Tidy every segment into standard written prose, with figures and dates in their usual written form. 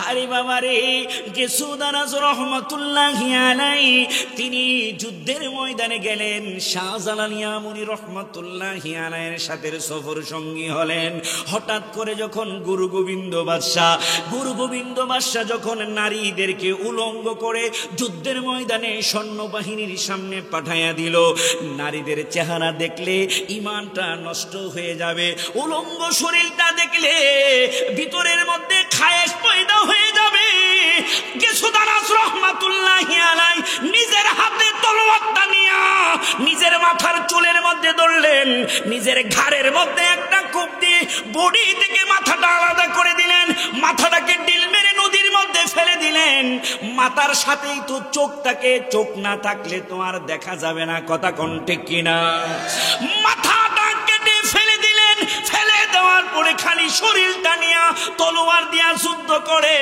আরে বাবা রে, গেসু দারাজ রহমাতুল্লাহি আলাইহি তিনি যুদ্ধের ময়দানে গেলেন, শাহজালাল ইয়ামুনি রহমাতুল্লাহি আলাইহির সাথে সফর সঙ্গী হলেন। হঠাৎ করে যখন গুরু গোবিন্দ বাদশাহ যখন নারীদেরকে উলঙ্গ করে যুদ্ধের ময়দানে সৈন্যবাহিনীর সামনে পাঠাইয়া দিল, নারীদের চেহারা দেখলে ইমানটা নষ্ট হয়ে যাবে, উলঙ্গ শরীরটা দেখলে ভিতরের মধ্যে খায়েশ পয়দা হয়ে যাবে। গেসুদারাস রহমাতুল্লাহি আলাইহি নিজের হাতে তলোয়ারটা নিয়া নিজের মাথার চুলের মধ্যে ধরলেন, নিজের ঘাড়ের মধ্যে একটা কোপ দিয়ে বডি থেকে মাথাটা আলাদা করে দিলেন, মাথাটাকে ডিল মেরে নদীর মধ্যে ফেলে দিলেন। মাথার সাথেই তো চোখটাকে, চোখ না থাকলে তো আর দেখা যাবে না, কথা কোন ঠিক কিনা? মাথাটা কেটে ফেলে দিলেন, ফেলে দেওয়ার পরে খালি শরীরটা নিয়ে তলোয়ার দিয়া যুদ্ধ করে।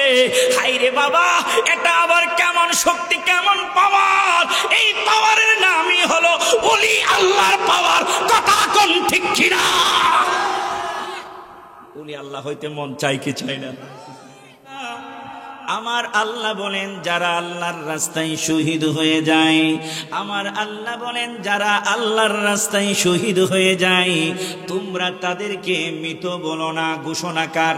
হাইরে বাবা, এটা আবার কেমন শক্তি, কেমন পাওয়ার! এই পাওয়ারের নামই হলো ওলি আল্লাহর পাওয়ার, কথা কোন ঠিক কিনা? ওলি আল্লাহ হইতে মন চাই কি চাই না? আমার আল্লাহ বলেন যারা আল্লাহর রাস্তায় শহীদ হয়ে যায়, আমার আল্লাহ বলেন যারা আল্লাহর রাস্তায় শহীদ হয়ে যায়, তোমরা তাদেরকে মৃত বলো না, ঘোষণাকার।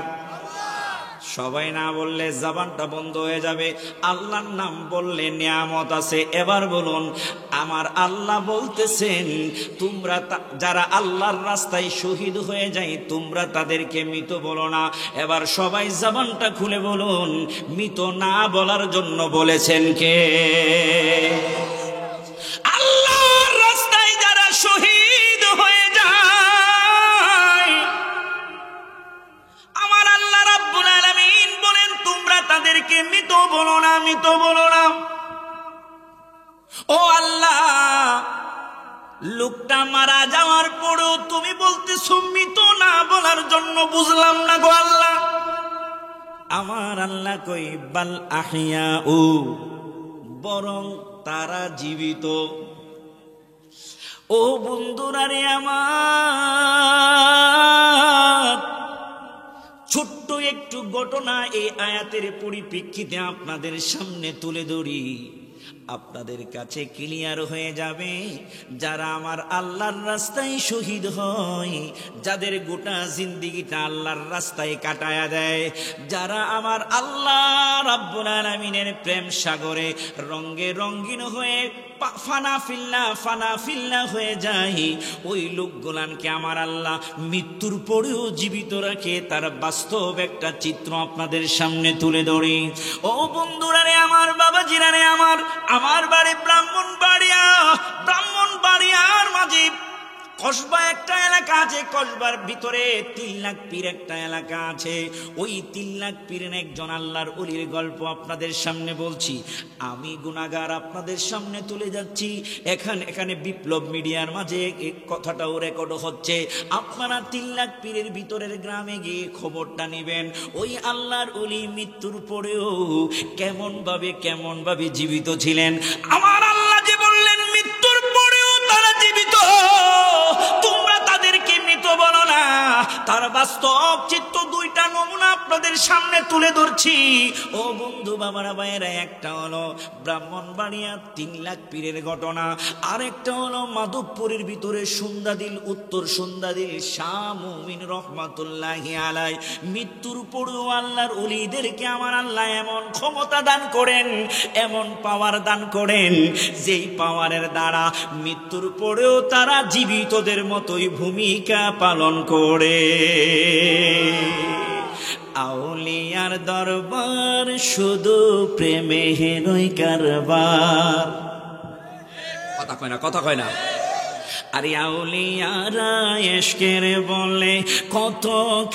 সবাই না বললে জবানটা বন্ধ হয়ে যাবে। আল্লাহর নাম বললে নিয়ামত আছে। এবার বলুন, আমার আল্লাহ বলতেছেন তোমরা যারা আল্লাহর রাস্তায় শহীদ হয়ে যায় তোমরা তাদেরকে মৃত বলো না। এবার সবাই জবানটা খুলে বলুন, মৃত না বলার জন্য বলেছেন কে? আল্লাহর রাস্তায় যারা শহীদ হয়ে যায়, আমার আল্লাহ রাব্বুল আলামিন বলেন তোমরা তাদেরকে মৃত বলো না, মৃত বলো না। ও আল্লাহ, লোকটা মারা যাওয়ার পরেও তুমি বলতেছো মৃত না বলার জন্য, বুঝলাম না গো আল্লাহ। আমার আল্লাহ কই বাল আহিয়াউ, বরং তারা জীবিত। ও বন্ধুরা রে আমার, ছোট্ট একটু ঘটনা এই আয়াতের পরিপ্রেক্ষিতে আপনাদের সামনে তুলে ধরি, আপনাদের কাছে ক্লিয়ার হয়ে যাবে। যারা আমার আল্লাহর রাস্তায় শহীদ হয়, যাদের গোটা জিন্দেগিটা আল্লাহর রাস্তায় কাটায়া দেয়, যারা আমার আল্লাহ রাব্বুল আলামিনের প্রেম সাগরে রঙে রঙিন হয়ে ফানা ফিল্লা হয়ে যায়, ওই লোকগুলানকে আমার আল্লাহ মৃত্যুর পরেও জীবিত রাখে। তার বাস্তব একটা চিত্র আপনাদের সামনে তুলে ধরি। ও বন্ধুরা রে আমার, বাবাজিরা রে আমার বাড়ি ব্রাহ্মণবাড়িয়ার মাঝে কসবা একটা এলাকা আছে, কসবার ভিতরে 3 লাখ পীর একটা এলাকা আছে। ওই 3 লাখ পীরের একজন আল্লাহর ওলির গল্প আপনাদের সামনে বলছি। আমি গুনাহগার আপনাদের সামনে তুলে যাচ্ছি। এখানে বিপ্লব মিডিয়ার মাঝে কথাটাও রেকর্ড হচ্ছে। আপনারা 3 লাখ পীরের ভিতরের গ্রামে গিয়ে খবরটা নেবেন। ওই আল্লাহর ওলি মৃত্যুর পরেও কেমন ভাবে জীবিত ছিলেন। আমার আল্লাহ যে বললেন মৃত্যুর পরেও তারা জীবিত, তোমরা তাদেরকে মৃত বলো না, তার বাস্তব চিত্র 2টা নমুনা আপনাদের সামনে তুলে ধরছি। ও বন্ধু বাবারা ভাইয়েরা, একটা হলো ব্রাহ্মণবাড়িয়া 3 লাখ পীরের ঘটনা, আরেকটা হলো মাধবপুরের ভিতরে সন্ধ্যাদিল, উত্তর সন্ধ্যাদিল শাহ মুমিন রহমাতুল্লাহি আলাইহি মৃত্যুর পরেও আল্লাহর ওলিদেরকে আমার আল্লাহ এমন ক্ষমতা দান করেন, এমন পাওয়ার দান করেন, যেই পাওয়ারের দ্বারা মৃত্যুর পরেও তারা জীবিতদের মতোই ভূমিকা পালন করে। আউলিয়ার দরবার শুধু প্রেমেরই কারবার। কথা কয় না। আরে আউলিয়ারা ইশকের বলে কত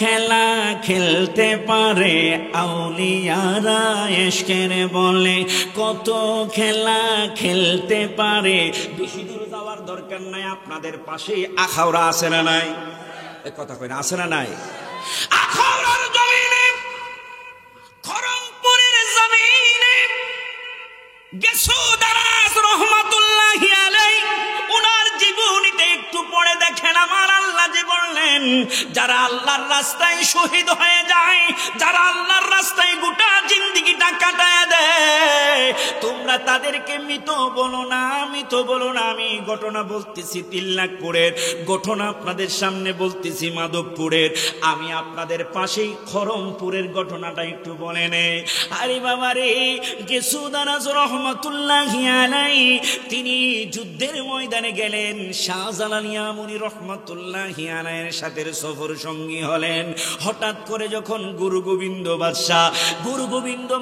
খেলা খেলতে পারে, আউলিয়ারা ইশকের বলে কত খেলা খেলতে পারে। বেশি দূর যাওয়ার দরকার নাই, আপনাদের পাশেই আখাউড়া আছে না নাই? কথা কয় না, আছে না নাই? আখাউড়ার জমিনে, খড়মপুরের জমিনে গেসুদারাস রহমাতুল্লাহি আলাইহি ওনার জীবনীতে একটু পড়ে দেখেন। আমার আল্লাহ যে বললেন যারা আল্লাহর রাস্তায় শহীদ হয়ে যায়, যারা আল্লাহর রাস্তায় গোটা তাদেরকে মৃত বলো না, মৃত বলো না। আমি ঘটনা বলতেছি তিলনাকপুরের, ঘটনা আপনাদের সামনে বলতেছি মাধবপুরের। আমি আপনাদের পাশেই খরমপুরের ঘটনাটা একটু বলে নেই। আরে বাবা রে, গেসুদারাজ রহমাতুল্লাহি আলাইহি তিনি যুদ্ধের ময়দানে গেলেন। শাহজালাল ইয়ামুনি রহমাতুল্লাহি আলাইহির সাথে সফর সঙ্গী হলেন। হঠাৎ করে যখন গুরু গোবিন্দ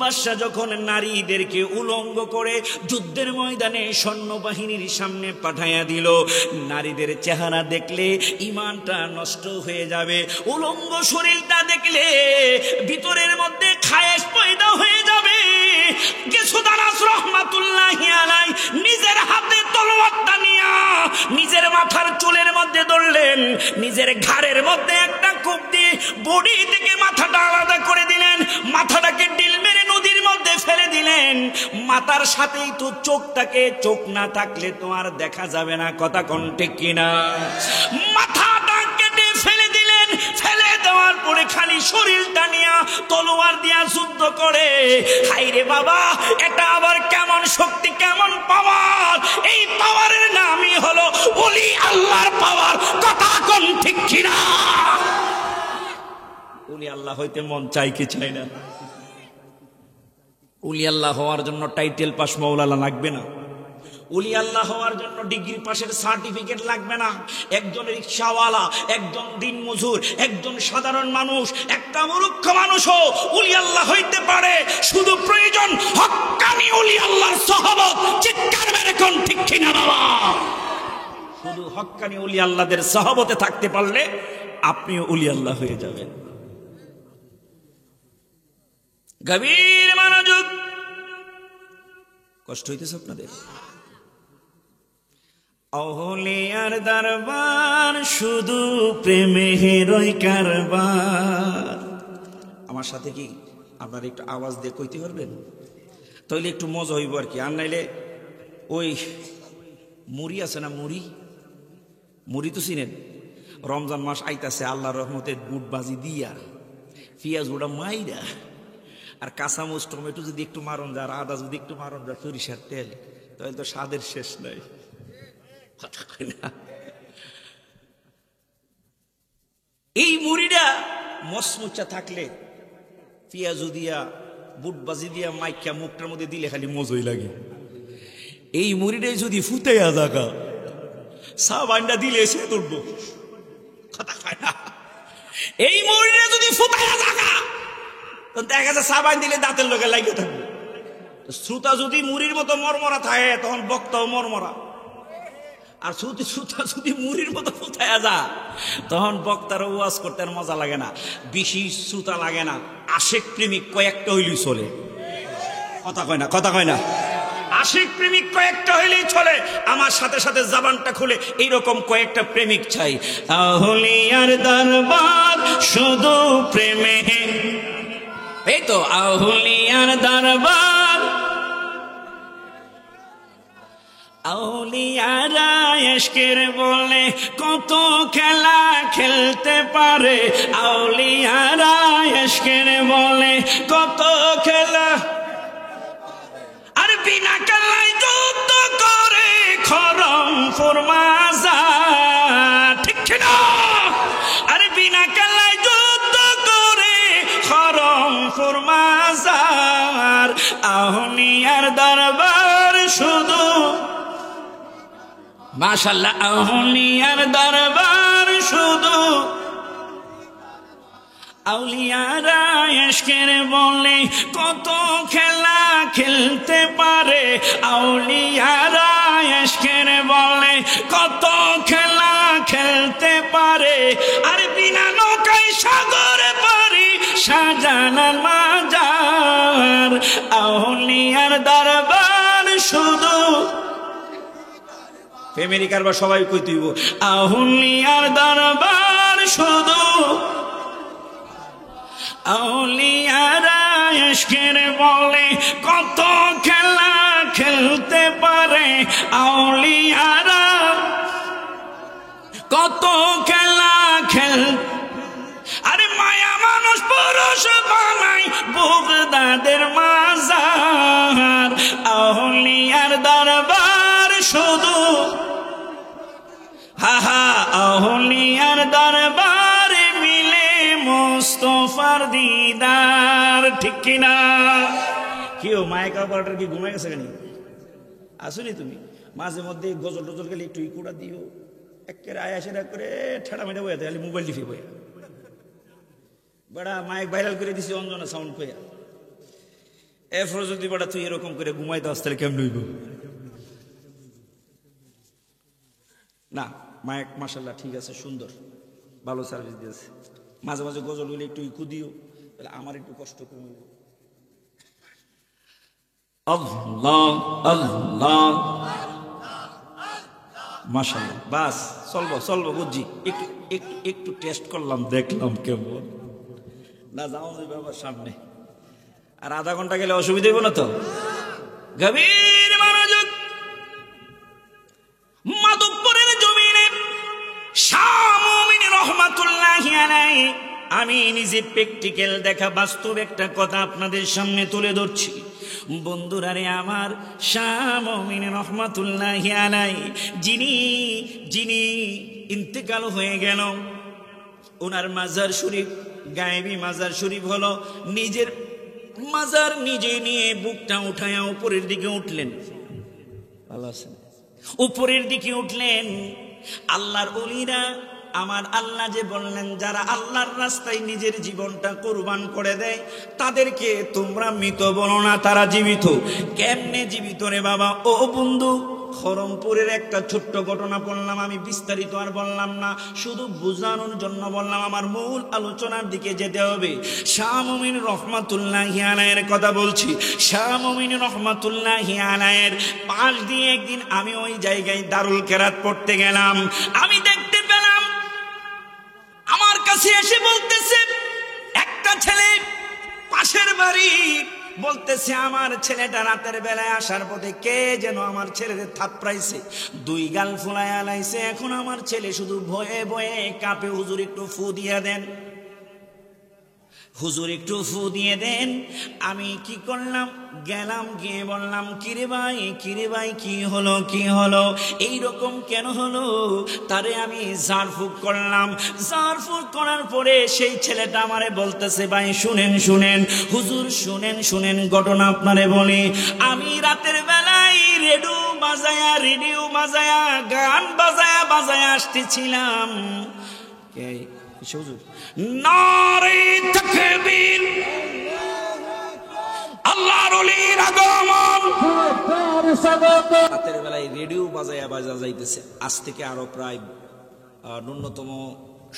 বাদশাহ যখন নারীদেরকে উলঙ্গ করে যুদ্ধের ময়দানে সৈন্যবাহিনীর সামনে পাঠাইয়া দিল, নারীদের চেহারা দেখলে ইমানটা নষ্ট হয়ে যাবে, উলঙ্গ শরীরটা দেখলে ভিতরের মধ্যে খায়েশ পয়দা হয়ে যাবে। গেসুদারাজ রহমাতুল্লাহি আলাইহি নিজের হাতে তলোয়ারটা নিয়া নিজের মাথার চুলের মধ্যে ধরলেন, নিজের ঘাড়ের মধ্যে একটা কোপ দিয়ে বডি থেকে মাথাটা আলাদা করে দিলেন, মাথাটাকে ডিল মেরে নদীর মধ্যে ফেলে দিলেন। মাথার সাথেই তো চোখটাকে, চোখ না থাকলে তো আর দেখা যাবে না, কথা কোন ঠিক কিনা? মাথাটা কেটে ফেলে দিলেন, ফেলে দেওয়ার পরে খালি শরীরটা নিয়ে তলোয়ার দিয়া যুদ্ধ করে। হাইরে বাবা, এটা আবার কেমন শক্তি, কেমন পাওয়ার! এই পাওয়ারের নামই হলো ওলি আল্লাহর পাওয়ার, কথা কোন ঠিক কিনা? ওলি আল্লাহ হইতে মন চাই কি চাই না? ওলি আল্লাহ হওয়ার জন্য টাইটেল পাস মাওলানা লাগবে না। ওলি আল্লাহ হওয়ার জন্য ডিগ্রি পাশের সার্টিফিকেট লাগবে না। একজন রিকশাওয়ালা, একজন দিন মজুর, একজন সাধারণ মানুষ, একটা মূর্খ মানুষও ওলি আল্লাহ হইতে পারে। শুধু প্রয়োজন হক্কানি ওলি আল্লাহর সাহাবত। চিৎকার মেরে কোন ঠিক কিনা বাবা? শুধু হক্কানি ওলি আল্লাহদের সাহাবতে থাকতে পারলে আপনিও ওলি আল্লাহ হয়ে যাবেন। গভীর মনোযোগ। কষ্ট হইতেছে আপনাদের? আউলিয়ার দরবার শুধু প্রেমেরই কারবার। আমার সাথে কি আপনারা একটু আওয়াজ দিয়ে কইতে পারবেন? তাইলে একটু মজা হইব আর কি। আর নাইলে ওই মুড়ি আছে না, মুড়ি তো চিনেন? রমজান মাস আইতাছে, আল্লাহর রহমতে বুট বাজি দিয়া, পেঁয়াজ ওটা মাইরা, আর কাঁচামচ টমেটো যদি একটু মারণ যায়, আর আদা যদি একটু মারণ যায়, সরিষার তেল, তাহলে তো স্বাদের শেষ নাই। এই মুড়িটা মসমুচা থাকলে পেঁয়াজু দিয়া বুট বাজি দিয়া মাইকা মুখটার মধ্যে দিলে খালি মজই লাগে। এই মুড়িটাই যদি ফুটাইয়া জাগা চা বান্ডা দিলে সে তুলবো, কথা কয় না? এই মুড়িটা যদি ফুটাইয়া জাগা দেখা যায় চা বান দিলে দাঁতের লোকে লাগিয়ে থাকবে। শ্রোতা যদি মুড়ির মতো মরমরা থাকে তখন বক্তাও মরমরা, আর শ্রোতা যদি মুড়ির মতো ফুটাইয়া যা তখন বক্তারও ওয়াজ করতে আর মজা লাগে না, বেশি শ্রোতা লাগে না। আশেক প্রেমিক কয়েকটা হইলেই চলে, কথা কয় না? কথা কয় না? আশিক প্রেমিক কয়েকটা হইলেই চলে। আমার সাথে সাথে জবানটা খুলে এইরকম কয়েকটা প্রেমিক চাই। আউলিয়ার দরবার শুধু প্রেমে, এই তো আউলিয়ার দরবার। আউলিয়ারা ইশকের বলে কত খেলা খেলতে পারে, আউলিয়ারা ইশকের বলে কত খেলা, আর বিনা খেলায় যুদ্ধ করে খরমপুর মাজার, ঠিক না? আর বিনা খেলায় যুদ্ধ করে খরমপুর মাজার। আউলিয়ার দরবার শুধু, মাশাআল্লাহ, আউলিয়ার দরবার শুধু। আউলিয়ারা ইশকের বলে কত খেলা খেলতে পারে, আউলিয়ারা ইশকের বলে কত খেলা খেলতে পারে, আর বিনা নৌকায় সাগরে পারি শাহজালাল মাজার। আউলিয়ার দরবার শুধু, আমেরিকার বা সবাই কই তুইব, আউলিয়ার দরবার শুধু। আউলিয়ারা ইশকের বলে কত খেলা খেলতে পারে, আউলিয়ারা কত খেলা আরে মায়া মানুষ পুরুষ বানাই বাগদাদের মাজার। আউলিয়া দিদার, ঠিক কিনা? কেউ মায়ের কাপড়টার কি ঘুমাই গেছে কেন? আসুনি তুমি মাঝে মধ্যে গজল টজল গেলে একটু ইকুড়া দিও, একের আয়াসেরা করে ঠেড়া মেটা বইয়া তাহলে মোবাইল টিপে বইয়া বেড়া মাইক ভাইরাল করে দিছি অঞ্জনা সাউন্ড কইয়া। এরপর যদি বেড়া তুই এরকম করে ঘুমাই দাস তাহলে কেমন হইব? না মাইক মাশাল্লাহ ঠিক আছে, সুন্দর ভালো সার্ভিস দিয়েছে। মাঝে মাঝে গজল হইলে একটু ইকু দিও, তাহলে আমার একটু কষ্ট কমে। আল্লাহ আল্লাহ মাশাআল্লাহ, বাস চলবো চলবো বুঝছি। একটু একটু একটু টেস্ট করলাম, দেখলাম কেমন না। যাও যে বাবার সামনে আর আধা ঘন্টা গেলে অসুবিধা হইব না তো? গভীর মনোযোগ। মাধবপুরের জমিনে শাহ মুমিন রহমাতুল্লাহি আলাইহি, আমি নিজে প্র্যাকটিক্যাল দেখা বাস্তব একটা কথা আপনাদের সামনে তুলে ধরছি। বন্ধুরা রে আমার, শাহ মুমিন রহমাতুল্লাহি আলাইহি যিনি যিনি ইন্তেকাল হয়ে গেল, ওনার মাজার শরীফ, গায়েবী মাজার শরীফ হলো নিজের মাজার নিজে নিয়ে বুকটা উঠায়া উপরের দিকে উঠলেন। ভালো আছেন? উপরের দিকে উঠলেন। আল্লাহর ওলিরা, আমার আল্লাহ যে বললেন যারা আল্লাহর রাস্তায় নিজের জীবনটা কুরবান করে দেয় তাদেরকে তোমরা মৃত বলো না, তারা জীবিত। কেমনে জীবিত রে বাবা? ও বন্ধু, খরমপুরের একটা ছোট্ট ঘটনা বললাম, আমি বিস্তারিত আর বললাম না, শুধু বোঝানোর জন্য বললাম। আমার মূল আলোচনার দিকে যেতে হবে। শাহ মুমিন রহমাতুল্লাহি আলাইহির কথা বলছি। শাহ মুমিন রহমাতুল্লাহি আলাইহির পাশ দিয়ে একদিন আমি ওই জায়গায় দারুল কেরাত পড়তে গেলাম। আমি দেখতে পেলাম আমার কাছে এসে বলতেছে একটা ছেলে, পাশের বাড়ি, বলতেছে আমার ছেলেটা রাতের বেলায় আসার পথে কে যেন আমার ছেলেদের থাপড়াইছে, দুই গাল ফুলায় আলাইছে। এখন আমার ছেলে শুধু ভয়ে ভয়ে কাঁপে। হুজুর একটু ফু দিয়ে দেন, হুজুর একটু ফু দিয়ে দেন। আমি কি করলাম, গেলাম, গিয়ে বললাম কিরে ভাই কি হলো, কি হলো, এইরকম কেন হলো? তারে আমি ঝাড়ফুঁক করলাম। ঝাড়ফুঁক করার পরে সেই ছেলেটা আমারে বলতেছে ভাই শুনেন শুনেন, হুজুর শুনেন শুনেন, ঘটনা আপনারে বলি। আমি রাতের বেলায় রেডিও বাজায়া গান বাজায়া আসতেছিলাম। নারে তাকবীর, আল্লাহর ওলির আগমন। রাতের বেলায় রেডিও বাজায়া যাইতেছে। আজ থেকে আরো প্রায় ন্যূনতম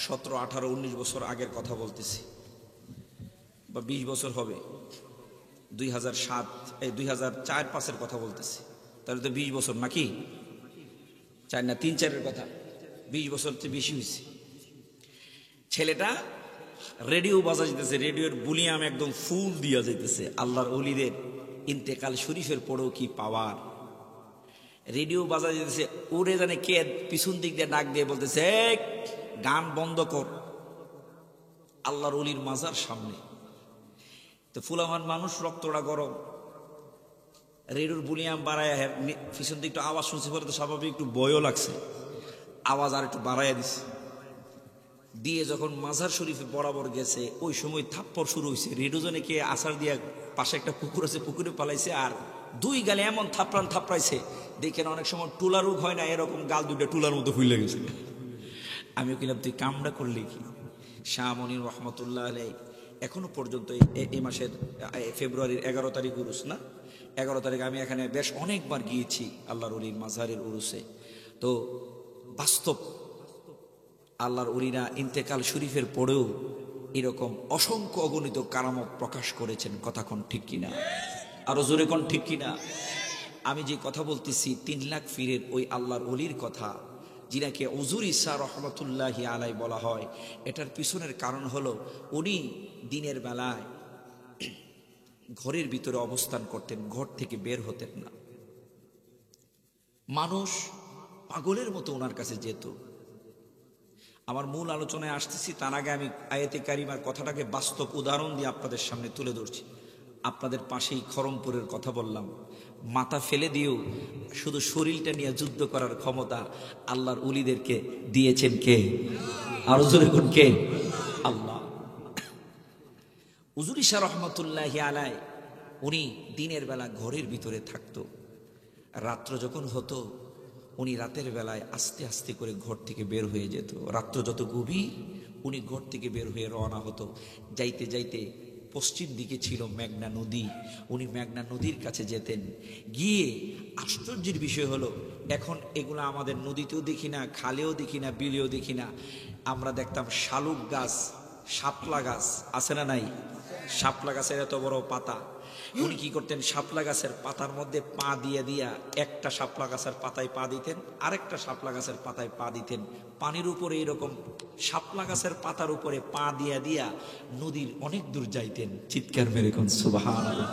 17, 18, 19 বছর আগের কথা বলতেছি, বা 20 বছর হবে। 2007, 2004-5-এর কথা বলতেছি। তাহলে তো 20 বছর নাকি? 4 না 3-4-এর কথা, 20 বছর চেয়ে বেশি হয়েছে। ছেলেটা রেডিও বাজা যেতেছে, রেডিওর বুলিয়াম একদম ফুল দিয়া যাইতেছে। আল্লাহর ওলিদের ইন্তেকাল শরীফের পরেও কি পাওয়ার! রেডিও বাজা যেতেছে, ওরে জানে কে পিছন দিক দিয়ে ডাক দিয়ে বলতেছে গান বন্ধ কর, আল্লাহর ওলির মাজার সামনে। তো ফুলামান মানুষ, রক্তটা গরম, রেডিওর বুলিয়াম বাড়ায় পিছন দিক একটু আওয়াজ শুনছে পরে তো স্বাভাবিক একটু ভয়ও লাগছে, আওয়াজ আর একটু বাড়াইয়া দিছে। দিয়ে যখন মাজার শরীফে বরাবর গেছে, ওই সময় থাপ্পড় শুরু হয়েছে। রেডিওজনে কে আসার দিয়া পাশে একটা পুকুর আছে, পুকুরে পালাইছে, আর দুই গালে এমন থাপড়াইছে দেখেন অনেক সময় টুলা রোগ হয় না, এরকম গাল দুইটা টুলার মতো ফুলে গেছে। আমি কিলাম তুই কামড়া করলি কি? শাহ মুমিন রহমতুল্লাহ আলাইহি এখনো পর্যন্ত এই মাসের ফেব্রুয়ারির 11 তারিখ উরুস না, 11 তারিখ আমি এখানে বেশ অনেকবার গিয়েছি আল্লাহর ওলির মাজারের উরুসে। তো বাস্তব আল্লাহর ওলিরা ইন্তেকাল শরীফের পরেও এরকম অসংখ্য অগণিত কারামত প্রকাশ করেছেন। কথা কোন ঠিক কিনা? আরো জোরে কোন ঠিক কিনা? আমি যে কথা বলতেছি 3 লাখ পীরের ওই আল্লাহর ওলির কথা, যিনাকে হুজুর ঈসা রহমতুল্লাহি আলাইহি বলা হয়, এটার পিছনের কারণ হলো উনি দিনের বেলায় ঘরের ভিতরে অবস্থান করতেন, ঘর থেকে বের হতেন না। মানুষ পাগলের মতো ওনার কাছে যেত। আমার মূল আলোচনায় আসতেছি, তার আগে আমি আয়াতে কারিমার কথাটাকে বাস্তব উদাহরণ দিয়ে আপনাদের সামনে তুলে ধরছি। আপনাদের পাশেই খরমপুরের কথা বললাম, মাথা ফেলে দিয়েও শুধু শরীরটা নিয়ে যুদ্ধ করার ক্ষমতা আল্লাহর ওলিদেরকে দিয়েছেন কে? আরো জোরে কোন কে? আল্লাহ। হুজুর শাহ রহমতুল্লাহি আলাইহি উনি দিনের বেলা ঘরের ভিতরে থাকতো, রাত্র যখন হতো উনি রাতের বেলায় আস্তে আস্তে করে ঘর থেকে বের হয়ে যেত। রাত্র যত গভীর উনি ঘর থেকে বের হয়ে রওনা হতো। যাইতে যাইতে পশ্চিম দিকে ছিল মেঘনা নদী, উনি মেঘনা নদীর কাছে যেতেন। গিয়ে আশ্চর্যের বিষয় হলো, এখন এগুলো আমাদের নদীতেও দেখি না, খালেও দেখি না, বিলেও দেখি না। আমরা দেখতাম শালুক গাছ, শাপলা গাছ আছে না নাই? শাপলা গাছের এত বড় পাতা। উনি কি করতেন, শাপলা গাছের পাতার মধ্যে পা দিয়ে দিয়া একটা শাপলা গাছের পাতায় পা দিতেন, আরেকটা শাপলা গাছের পাতায় পা দিতেন। পানির উপরে এরকম শাপলা গাছের পাতার উপরে পা দিয়া দিয়া নদীর অনেক দূর যাইতেন। চিৎকার মেরে কোন সুবহানাল্লাহ।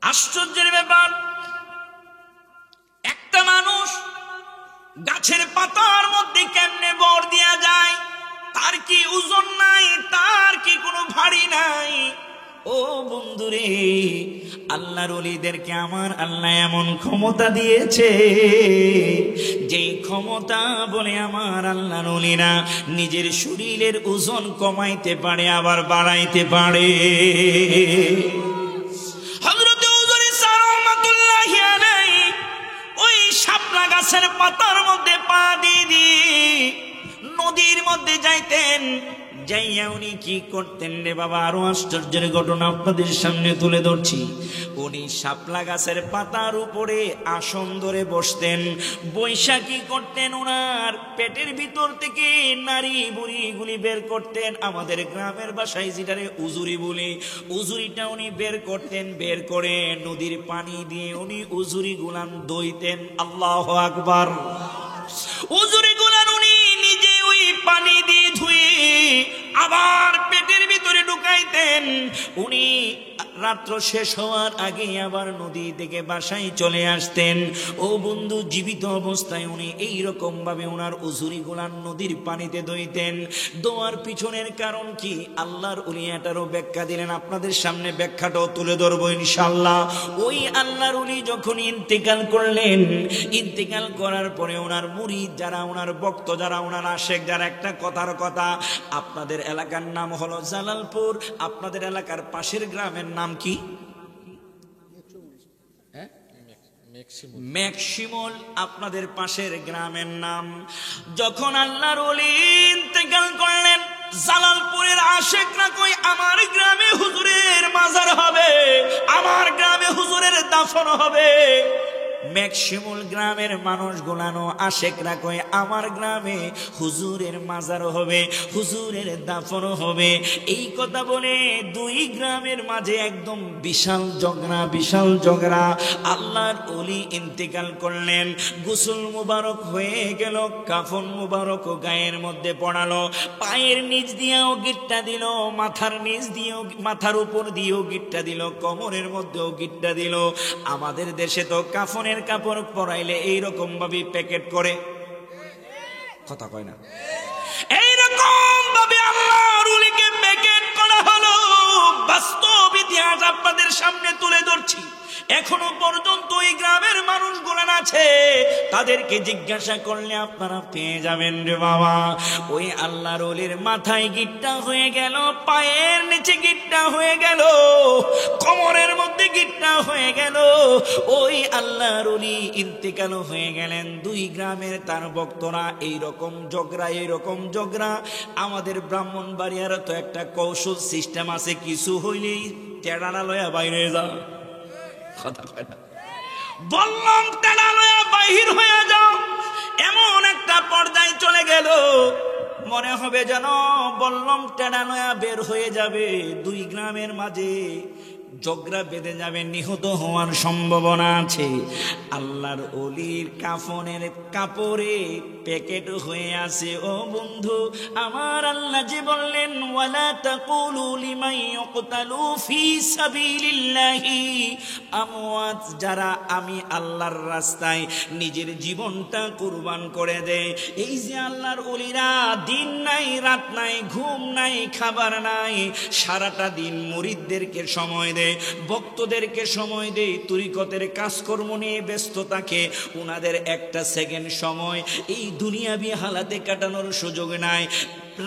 আশ্চর্যের ব্যাপার, একটা মানুষ গাছের পাতার মধ্যে কেমনে বর দিয়া যায়? তার কি ওজন নাই? তার কি কোনো ভারী নাই? ও বন্ধুরে, আল্লাহর ওলিদেরকে আমার আল্লাহ এমন ক্ষমতা দিয়েছে, যেই ক্ষমতা বলে আমার আল্লাহর ওলিরা নিজের শরীরের ওজন কমাইতে পারে, আবার বাড়াইতে পারে। হযরত হুজুর সালামাতুল্লাহি আলাইহি ওই শাপলা গাছের পাতার মধ্যে পা দিয়ে নদীর মধ্যে যাইতেন। যাইয়া উনি কি করতেন রে বাবা, আরো আশ্চর্যের ঘটনা আপনাদের সামনে তুলে ধরছি। উনি শাপলা গাছের পাতার উপরে আসন ধরে বসতেন, বৈশা কি করতেন, ওনার পেটের ভিতর থেকে নারী বুড়ি গুলি বের করতেন। আমাদের গ্রামের ভাষায় যেটারে উজুরি বলি, উজুরিটা উনি বের করতেন। বের করে নদীর পানি দিয়ে উনি উজুরি গুলান দইতেন। আল্লাহু আকবার। উজুরি গুলান উনি নিজে ওই পানি দিয়ে ধুয়ে আবার পেটের ভিতরে ঢুকাইতেন। উনি রাত্র শেষ হওয়ার আগে আবার নদী থেকে বাসায় চলে আসতেন। ও বন্ধু, জীবিত অবস্থায় উনি এইরকম ভাবে ওনার উজুরি গুলান নদীর পানিতে দইতেন। দোয়ার পিছনের কারণ কি আল্লাহর ওলি এটারও ব্যাখ্যা দিলেন, আপনাদের সামনে ব্যাখ্যাটাও তুলে ধরবো ইনশাআল্লাহ। ওই আল্লাহর ওলি যখন ইন্তেকাল করলেন, ইন্তেকাল করার পরে ওনার মুরিদ যারা, ওনার ভক্ত যারা, ওনার আশেক যারা, একটা কথার কথা, আপনাদের এলাকার নাম হলো জালালপুর, আপনাদের এলাকার পাশের গ্রামের নাম কি? মেক্সিমল। আপনাদের পাশের গ্রামের নাম। যখন আল্লাহর ওলি ইন্তেকাল করলেন, জালালপুরের আশেকরা কই আমার গ্রামে হুজুরের মাজার হবে, আমার গ্রামে হুজুরের দাফন হবে। মেক্সিমুল গ্রামের মানুষ গুলানো আশেকরা কয় আমার গ্রামে হুজুরের মাজার হবে, হুজুরের দাফন হবে। এই কথা বলে দুই গ্রামের মাঝে একদম বিশাল ঝগড়া, বিশাল ঝগড়া। আল্লাহর ওলি ইন্তেকাল করলেন, গোসল মুবারক হয়ে গেল, কাফন মুবারক গায়ের মধ্যে পড়ালো, পায়ের নিচ দিয়েও গিট্টা দিল, মাথার নিচ দিয়েও, মাথার উপর দিয়েও গিট্টা দিল, কোমরের মধ্যেও গিট্টা দিল। আমাদের দেশে তো কাফনের কাপড় পরাইলে এইরকম ভাবে প্যাকেট করে, কথা কয় না, এইরকম ভাবে আল্লাহর ওলিকে প্যাকেট করা হলো। বাস্তব ইতিহাস আপনাদের সামনে তুলে ধরছি। এখনো পর্যন্ত এই গ্রামের মানুষগুলো আছে, তাদেরকে জিজ্ঞাসা করলে আপনারা পেয়ে যাবেন রে বাবা। ওই আল্লাহর ওলির মাথায় গিট্টা হয়ে গেল, পায়ের নিচে গিট্টা হয়ে গেল, কোমরের মধ্যে গিট্টা হয়ে গেল। ওই আল্লাহর ওলি ইন্তেকাল হয়ে গেলেন। দুই গ্রামের তার ভক্তরা এইরকম ঝগড়া, এইরকম ঝগড়া। আমাদের ব্রাহ্মণবাড়িয়ার তো একটা কৌশল সিস্টেম আছে, কিছু হইলেই টেড়ানা লয়া বাইরে যা, কথা কয় না, বললাম টেড়া লয়া বাহির হয়ে যাও। এমন একটা পর্যায়ে চলে গেল, মনে হবে যেন বললাম টেড়া লয়া বের হয়ে যাবে, দুই গ্রামের মাঝে ঝগড়া বেঁধে যাবে, নিহত হওয়ার সম্ভাবনা আছে। আল্লাহর ওলির কাফনের কাপড়ে প্যাকেট হয়ে আছে। ও বন্ধু, আমার আল্লাহ যে বললেন ওয়ালা তাকুলু লিমান ইউকতালু ফি সাবিলিল্লাহি আমওয়াত, যারা আমি আল্লাহর রাস্তায় নিজের জীবনটা কুরবান করে দেয়। এই যে আল্লাহর ওলিরা দিন নাই, রাত নাই, ঘুম নাই, খাবার নাই, সারাটা দিন মুরিদদেরকে সময় দেয়, ভক্তদেরকে সময় দেয়, তরিকতের কাজকর্ম নিয়ে ব্যস্ত থাকে। উনাদের একটা সেকেন্ড সময় এই দুনিয়াবি হালাতে কাটানোর সুযোগ নাই।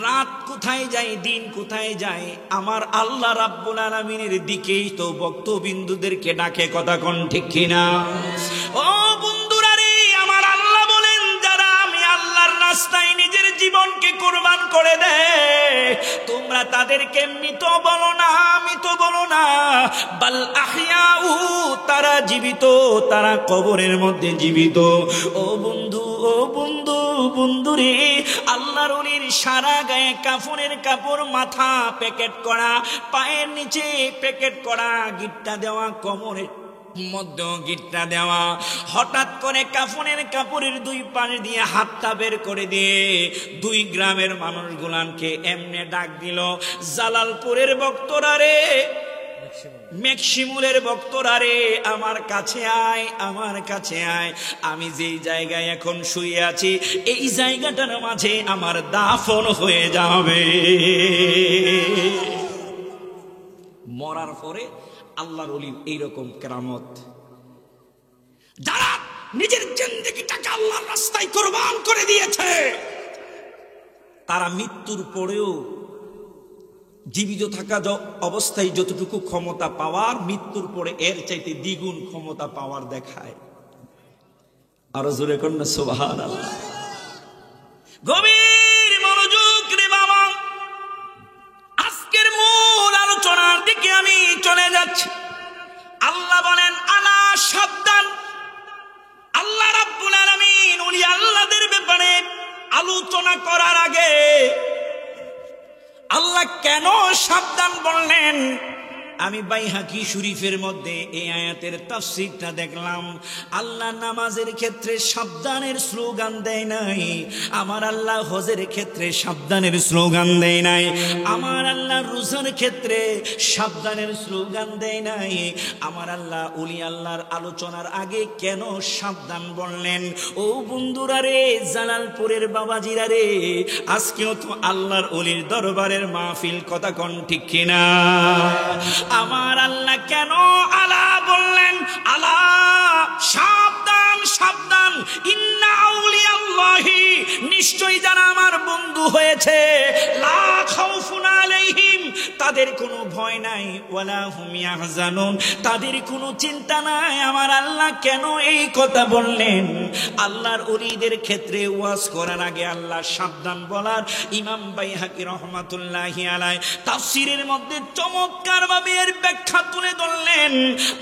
রাত কোথায় যায়, দিন কোথায় যায়, আমার আল্লাহ রাব্বুল আলামিনের দিকেই তো ভক্তবিন্দুদেরকে ডাকে। কথা কোন ঠিক কিনা? ও বন্ধুরা রে, আমার আল্লাহ বলেন যারা আমি আল্লাহর রাস্তায় নিজের জীবনকে কুরবান করে দেয়, তোমরা তাদেরকে মৃত বলো না, মৃত বলো না, বাল আহইয়াউ, তারা জীবিত, তারা কবরের মধ্যে জীবিত। ও বন্ধু, ও বন্ধু, বন্ধুরে, আল্লাহর ওলির সারা গায়ে কাফনের কাপড়, মাথা প্যাকেট করা, পায়ের নিচে প্যাকেট করা, গিট্টা দেওয়া, কোমরের মধ্যে গিট্টা দেওয়া। হঠাৎ করে কাফনের কাপড়ের দুই পাশ দিয়ে হাতটা বের করে দিয়ে 2 গ্রামের মানুষগুলানকে এমনে ডাক দিল, জালালপুরের ভক্তরা রে, মেক্সিমুলের ভক্তরা রে, আমার কাছে আয়, আমার কাছে আয়। আমি যেই জায়গায় এখন শুয়ে আছি, এই জায়গাটার মাঝে আমার দাফন হয়ে যাবে। মরার পরে আল্লাহর ওলির এইরকম কেরামত। যারা নিজের জিন্দেগিটাকে আল্লাহর রাস্তায় কুরবান করে দিয়েছে, তারা মৃত্যুর পরেও জীবিত থাকা অবস্থায় যতটুকু ক্ষমতা পাওয়ার, মৃত্যুর পরে এর চাইতে দ্বিগুণ ক্ষমতা পাওয়ার দেখায়। আরো জোরে কন্যা সুবহানাল্লাহ। গভীর মনোযোগ রে বাবা, আজকের মূল আলোচনার দিকে আমি চলে যাচ্ছি। আল্লাহ বলেন, আলা, সাবধান। আল্লাহ রাব্বুল আলামিন উনি আল্লাহদের ব্যাপারে আলোচনা করার আগে আল্লাহ কেন সাবধান বললেন? আমি বাইহাকি শরীফের মধ্যে এই আয়াতের তাফসীরটা দেখলাম। আল্লাহ নামাজের ক্ষেত্রে সাবধানের স্লোগান দেয় নাই, আমার আল্লাহ হজের ক্ষেত্রে সাবধানের স্লোগান দেয় নাই, আমার আল্লাহ রোজার ক্ষেত্রে সাবধানের স্লোগান দেয় নাই। আমার আল্লাহ ওলি আল্লাহর আলোচনার আগে কেন সাবধান বললেন? ও বন্ধুরা রে, জালালপুরের বাবাজিরা রে, আজকেও তো আল্লাহর ওলির দরবারের মাহফিল। কথা কোন ঠিক কিনা? আমার আল্লাহ কেন আলা বললেন? আলা, সাবধান, সাবধান। ইন্না আউলিয়াল্লাহি, নিশ্চয়ই যারা আমার বন্ধু হয়েছে, লা খাউফুন আলাইহিম, তাদের কোনো ভয় নাই, ওয়ালা হুম ইয়াহজানুন, তাদের কোনো চিন্তা নাই। আমার আল্লাহ কেন এই কথা বললেন? আল্লাহর ওলিদের ক্ষেত্রে ওয়াজ করার আগে আল্লাহ সাবধান বলার ইমাম বাইহাকি রহমাতুল্লাহি আলাইহি তাফসীরের মধ্যে চমৎকার ভাবে এর ব্যাখ্যা তুলে ধরলেন।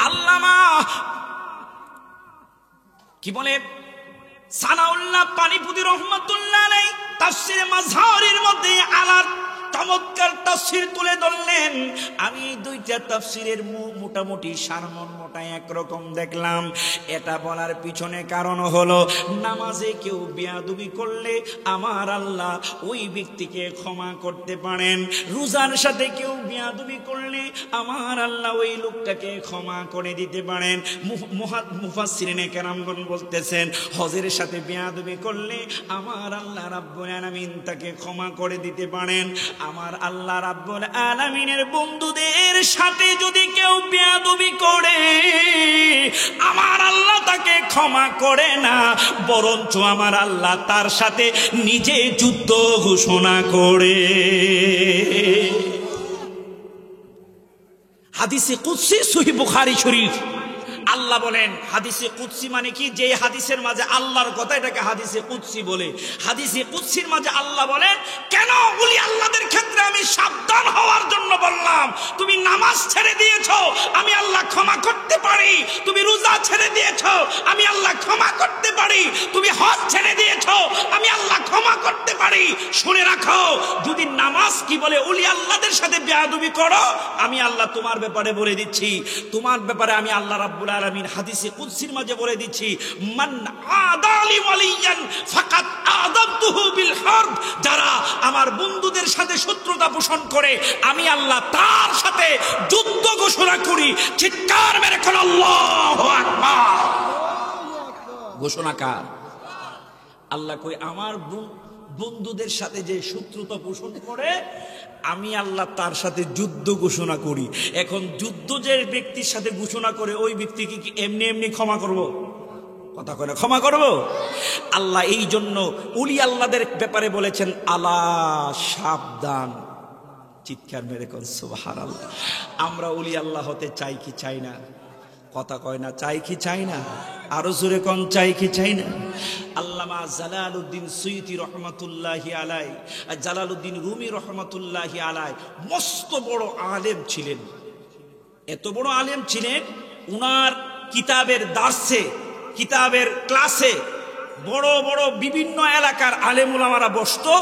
আল্লামা কি বলে, সানাউল্লাহ পানিপুতি রহমাতুল্লাহ আলাইহি তাফসীরে মাজহারের মধ্যে আলার চমৎকার তাফসীর তুলে ধরলেন। আমি 2টা তাফসীরের মোটামুটি সারমর্ম মোটা একরকম দেখলাম। এটা বলার পিছনে কারণ হলো, নামাজে কেউ বেয়াদবি করলে আমার আল্লাহ ওই ব্যক্তিকে ক্ষমা করতে পারেন। রোজার সাথে কেউ বেয়াদবি করলে আমার আল্লাহ ওই লোকটাকে ক্ষমা করে দিতে পারেন। মুফাসসিরিনে কেরামগণ বলতেছেন, হজের সাথে বেয়াদবি করলে আমার আল্লাহ রাব্বুল আলামিন তাকে ক্ষমা করে দিতে পারেন। আমার আল্লাহ রাব্বুল আলামিনের বন্ধুদের সাথে যদি কেউ বেয়াদবি করে, আমার আল্লাহ তাকে ক্ষমা করে না, বরঞ্চ আমার আল্লাহ তার সাথে নিজে যুদ্ধ ঘোষণা করে। হাদিসে কুদসি সহিহ বুখারী শরীফ। আল্লাহ বলেন, হাদিসে কুদসি মানে কি? যে হাদিসের মাঝে আল্লাহর কথা, এটাকে হাদিসে কুদসি বলে। হাদিসে কুদসির মাঝে আল্লাহ বলেন, কেন ওলি আল্লাহদের ক্ষেত্রে আমি সাবধান হওয়ার জন্য বললাম। তুমি নামাজ ছেড়ে দিয়েছো, আমি আল্লাহ ক্ষমা করতে পারি। তুমি রোজা ছেড়ে দিয়েছো, আমি আল্লাহ ক্ষমা করতে পারি। তুমি হজ ছেড়ে দিয়েছো, আমি আল্লাহ ক্ষমা করতে পারি। শুনে রাখো, যদি নামাজ কি বলে ওলি আল্লাহদের সাথে বেয়াদবি করো, আমি আল্লাহ তোমার ব্যাপারে বলে দিচ্ছি, তোমার ব্যাপারে আমি আল্লাহ রাব্বুল আলামিন হাদিসে কুদসির মাঝে বলে দিচ্ছি, মান আদালি ওয়ালিয়ান ফাকাত আযাবতুহু বিল হারব। যারা আমার বন্ধুদের সাথে শত্রুতা পোষণ করে, আমি আল্লাহ তার সাথে যুদ্ধ ঘোষণা করি। চিৎকার মেরে কোন আল্লাহু আকবার। ঘোষণা কার? আল্লাহ কই, আমার বন্ধুদের সাথে যে শত্রুতা পোষণ করে, আমি আল্লাহ তার সাথে যুদ্ধ ঘোষণা করি। এখন যুদ্ধ যে ব্যক্তির সাথে ঘোষণা করে, ওই ব্যক্তিকে কি এমনি এমনি ক্ষমা করব? কথা কয় না, ক্ষমা করব। আল্লাহ এই জন্য উলি আল্লাহদের ব্যাপারে বলেছেন আলা সাবধান। চিৎকার মেরে কোন সুবহানাল্লাহ। আমরা উলি আল্লাহ হতে চাই কি চাই না? কথা কয় না, চাই কি চাই না? আরো জোরে কোন চাই কি চাই না? আল্লামা জালালউদ্দিন সুয়ুতি রহমাতুল্লাহি আলাই, জালালউদ্দিন রুমি রহমাতুল্লাহি আলাই মস্ত বড় আলেম ছিলেন। এত বড় আলেম ছিলেন, উনার কিতাবের দার্সে, কিতাবের ক্লাসে বড় বড় বিভিন্ন এলাকার আলেম উলামারা বসতো,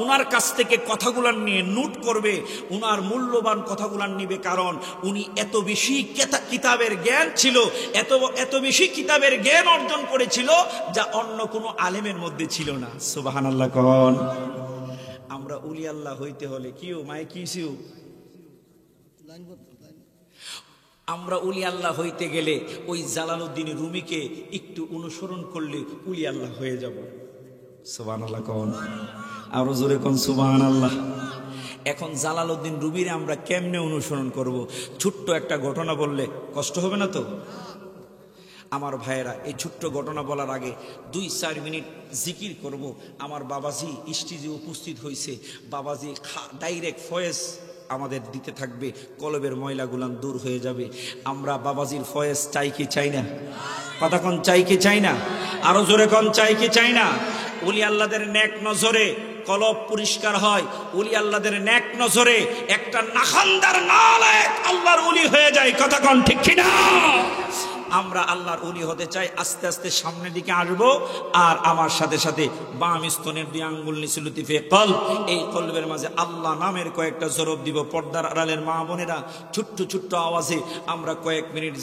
উনার কাছ থেকে কথাগুলো নিয়ে নোট করবে, উনার মূল্যবান কথাগুলো নিবে। কারণ উনি এত বেশি কিতাবের জ্ঞান ছিল, এত বেশি কিতাবের জ্ঞান অর্জন করেছিল যা অন্য কোনো আলেমের মধ্যে ছিল না। সুবহানাল্লাহ কোন। আমরা উলি আল্লাহ হইতে হলে কিও মাই কিসিও, আমরা উলি আল্লাহ হইতে গেলে ওই জালালউদ্দিন রুমিকে একটু অনুসরণ করলে উলি আল্লাহ হয়ে যাব। সুবহানাল্লাহ কোন। আরো জোরে কোন সুবহানাল্লাহ। এখন জালালউদ্দিন রুমিরে আমরা কেমনে অনুসরণ করব? ছোট্ট একটা ঘটনা বললে কষ্ট হবে না তো? আমার ভাইয়েরা, এই ছোট্ট ঘটনা বলার আগে 2-4 মিনিট জিকির করব। আমার বাবাজি স্টেজে উপস্থিত হয়েছে, বাবাজি ডাইরেক্ট ফয়েজ আমাদের দিতে থাকবে, কলবের ময়লাগুলান দূর হয়ে যাবে। আমরা বাবাজির ফয়েজ চাই কি চাই না? কথা কোন চাই কি চাই না? আরো জোরে কোন চাই কি চাই না? উলি আল্লাহদের নেক নজরে কলব পরিষ্কার হয়, উলি আল্লাহদের নেক নজরে একটা নাখান্দার নালায়েক আল্লাহর উলি হয়ে যায়। কথা কোন ঠিক কি না? আমরা আল্লাহর উলি হতে চাই। আস্তে আস্তে সামনের দিকে আসবো, আর আমার সাথে সাথে বাম স্তনের 2 আঙ্গুল নিচে লতিফে কলব, এই কলবের মাঝে আল্লাহ নামের কয়েকটা জরব দিব। পর্দার আড়ালের মা বোনেরা ছোট্ট ছোট্ট আওয়াজে আমরা কয়েক মিনিট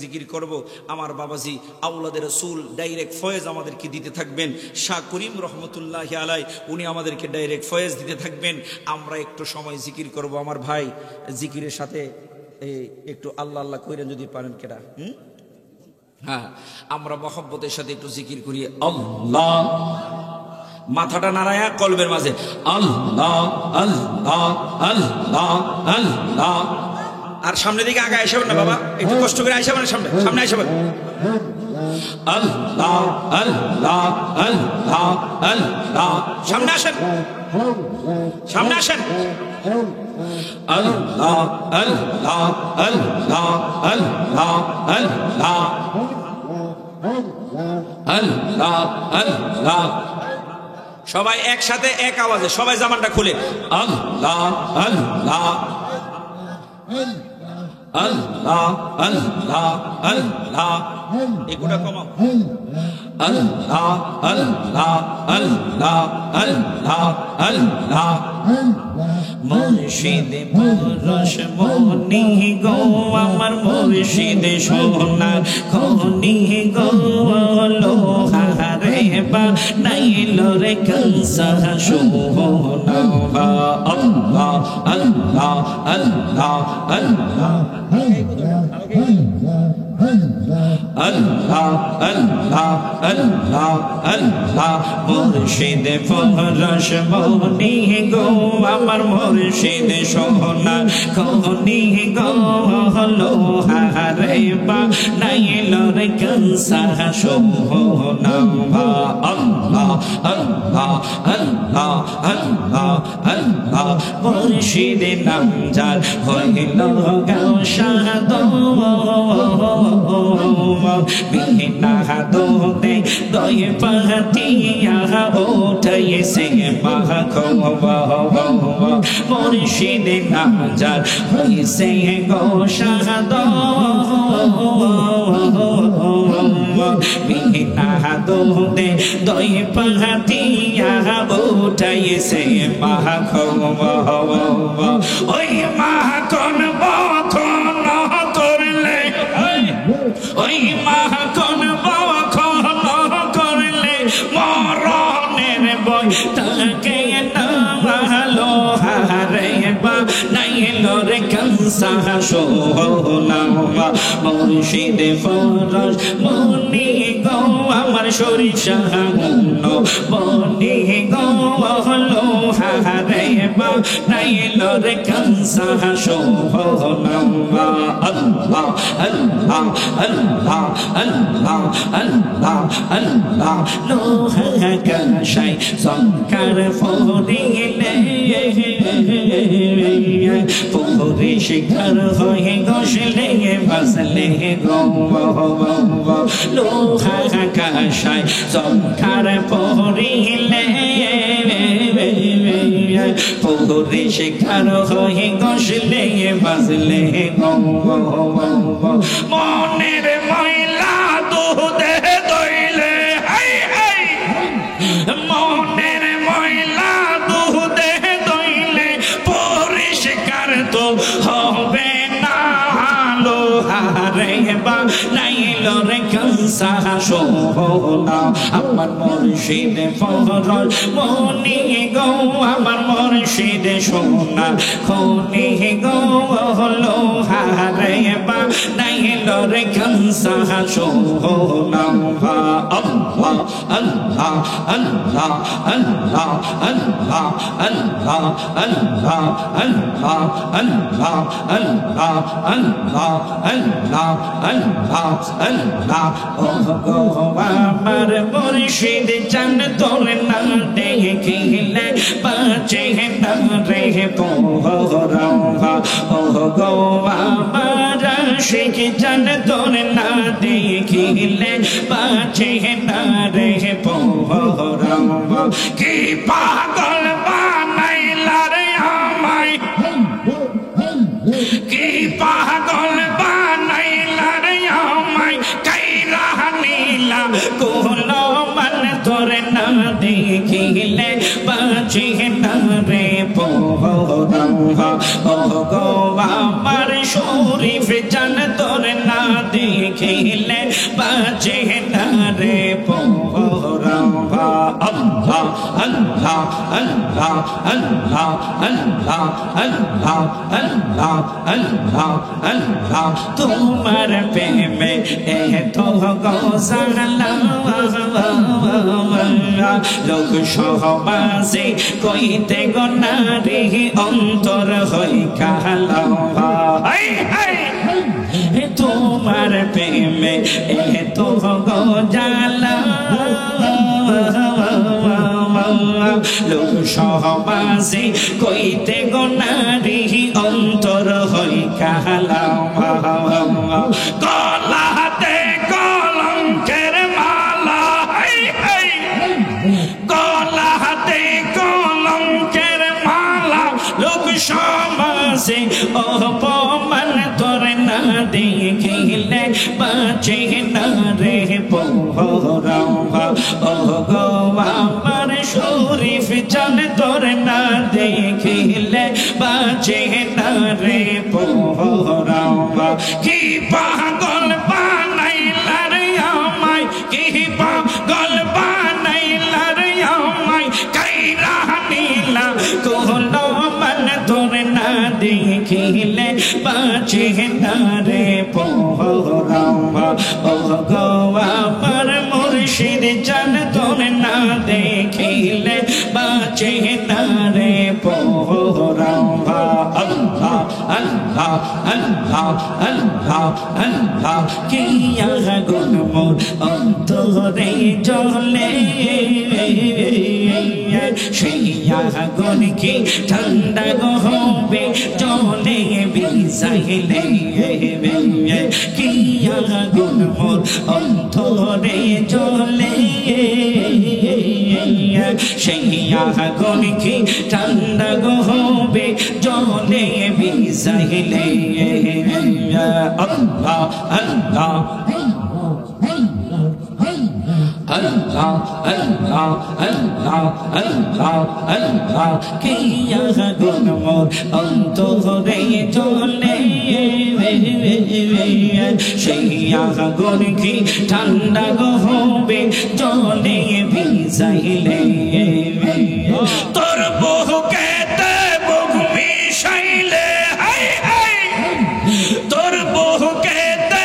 জিকির করব। আমার বাবাজি আওলাদের রাসূল ডাইরেক্ট ফয়েজ আমাদেরকে দিতে থাকবেন। শাহ করিম রহমতুল্লাহি আলাই উনি আমাদেরকে ডাইরেক্ট ফয়েজ দিতে থাকবেন। আমরা একটু সময় জিকির করব। আমার ভাই জিকিরের সাথে একটু আল্লাহ আল্লাহ কইরেন যদি পারেন কেডা। হ্যাঁ, আমরা মহব্বতের সাথে একটু জিকির করি। আল্লাহ, মাথাটা নাড়ায়া কলবের মাঝে আল্লাহ আল্লাহ আল্লাহ আল্লাহ। আর সামনের দিকে আগে আইসাবেন না বাবা, একটু কষ্ট করে আইসাবেন, সামনে আইসাবেন। আল্লাহ আল্লাহ আল্লাহ আল্লাহ। সামনে আসেন, সামনে আসেন। আল্লাহ আল্লাহ আল্লাহ আল্লাহ আল্লাহ আল্লাহ আল্লাহ। সবাই একসাথে এক আওয়াজে, সবাই জামানটা খুলে আল্লাহ আল্লাহ আল্লাহ আল্লাহ আল্লাহ। এগুলা কমাও। আল্লাহ আল্লাহ আল্লাহ আল্লাহ আল্লাহ। মুর্শিদে পরশ মনি গো, আমার মুর্শিদে সোনার খনি গো, লোহারে বা নাইল রে কলসা সোনা। আল্লাহ আল্লাহ আল্লাহ আল্লাহ আল্লাহ আল্লাহ আল্লাহ আল্লাহ। মুর্শিদে পরশ মনি গো, আমার মুর্শিদে সোনার খনি গো, লোহারে বা নাইল রে কলসা সোনা। আল্লাহ আল্লাহ আল্লাহ আল্লাহ আল্লাহ। মুর্শিদে নাম যার হইল গাওশাদ, বিনা দোদে দয় পাতিয়া ওঠাইছে মাখবা। মুর্শিদে নাম যার হইছে গাওশাদ, বিনা দোদে দয় পাতিয়া ওঠাইছে মাখবা। ওই মাখন বখন করলে, ওই মাখন বখন করলে মরণের বই তাকে নামালো। হারে বা নাইল রে কলসা সোনা। মুর্শিদ ফরস মনি গো আমার সরিষা বনি গো লোহারে বা নাইল রে কানসা সোহনাম্বা আল্লাহ আল্লাহ আল্লাহ আল্লাহ আল্লাহ আল্লাহ লোহা কাশাই সংকার ফরিলে পুরি শিখর হয়ে গসলে ভাসলে গো লোহা কাশাই সংকার ফরিলে পুরি শিখর হয়ে গসলে ভাসলে গো মনের ময়লা দুধে দইলে হাই হাই মনের ময়লা দুধে দইলে পরিষ্কার তো হবে না লোহারে বা নাইল রে কানসা সোহনা আমার মুর্শিদ ফরস মনি গো আমার মুর্শিদ সোনা খনি গো লোহারে বা নাইল রে কানসা সোহনা আল্লাহ আল্লাহ আল্লাহ আল্লাহ আল্লাহ আল্লাহ আল্লাহ আল্লাহ আল্লাহ আল্লাহ আল্লাহ আল্লাহ আল্লাহ আল্লাহ ও গো আমার মুর্শিদ চান তোর না দেখিলে বাঁচে না রে পোহরা ও গো আমার আশিক চান তোর না দেখিলে বাঁচে না রে পোহরা কি পাগল বানাইলা রে আমায় কি পাগল বানাইলা রে আমায় কাইরা নীলা কোলো মন তোর না দেখিলে বাঁচে না রে পোহরা ও গো আমার শরীফ জান তোর না দেখিলে বাঁচে না রে পোহরা আল্লাহ আল্লাহ আল্লাহ আল্লাহ আল্লাহ আল্লাহ আল্লাহ আল্লাহ আল্লাহ তোমার প্রেমে এত গোসালা লোক সহবাসে কইতে গো নারী অন্তর হই কালা তোমার প্রেমে এত গোজালা লোক সহবাসে কইতে গো নারী অন্তর হই কালা গলাতে কলঙ্কের মালা গলাতে কলঙ্কের মালা লোক সমাজে অপমান তোর না দেখিলে বাঁচে না রে পোহরা ও গো আমার শরীফ জান তোর না দেখিলে বাঁচে না রে পোহরা কি পাগল বানাইলা রে আমায় কি পাগল বানাইলা রে আমায় কাইরা নীলা কোলো মন তোর না দেখিলে বাঁচে না রে পোহরা ও গো আমার মুর্শিদ জান তোর না দেখিলে বাঁচে না রে পোহরা আল্লাহ আল্লাহ আল্লাহ আল্লাহ আল্লাহ কিয়া গুণ মোর অন্তরে জ্বলে সেই আগুন কি ঠান্ডা গো হবে জলে বিছাইলে কিয়া গুণ মোর অন্তরে জ্বলে সেই আগুন কি ঠান্ডা গো হবে জলে বিছাইলে আল্লাহ আল্লাহ Allah Allah Allah Allah Allah kiya gun mor antore jole sheiya gun ki thanda go hobe jole bizaile tor bohu kete bogmi shaile hai hai tor bohu kete